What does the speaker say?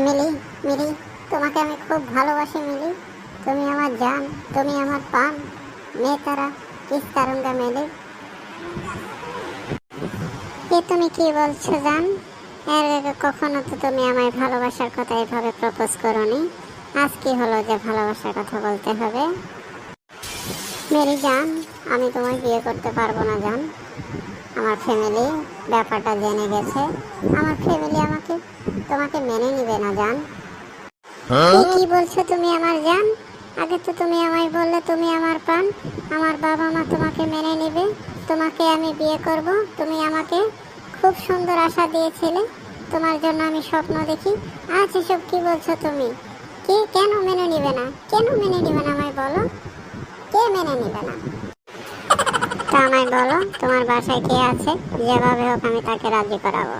মিলি, মিলি, তোমাকে আমি খুব ভালোবাসি মিলি। তুমি আমার জান, তুমি আমার পান। मैं तेरा किस करूंगा मिली। এ তুমি কি বলছো জান? এর আগে কখনো তো তুমি আমায় ভালোবাসার কথা এভাবে প্রপোজ করোনি। আজ কি হলো যে ভালোবাসার কথা বলতে হবে? মেরি জান, আমি তোমায় বিয়ে করতে পারবো না জান। আমার ফ্যামিলি ব্যাপারটা জেনে গেছে। আমার ফ্যামিলি তোমাকে মেনে নিবে না জান। কি বলছো তুমি আমার জান? আগে তো তুমি আমায় বললে তুমি আমার প্রাণ। আমার বাবা মা তোমাকে মেনে নেবে, তোমাকে আমি বিয়ে করব। তুমি আমাকে খুব সুন্দর আশা দিয়েছিলে, তোমার জন্য আমি স্বপ্ন দেখি। আজ এসব কি বলছো তুমি? কেন মেনে নিবে না? কেন মেনে নিবে না আমায় বলো? কে মেনে নিবে না? তা আমায় বলো, তোমার বাসায় কে আছে? যেভাবে হোক আমি তাকে রাজি করাবো।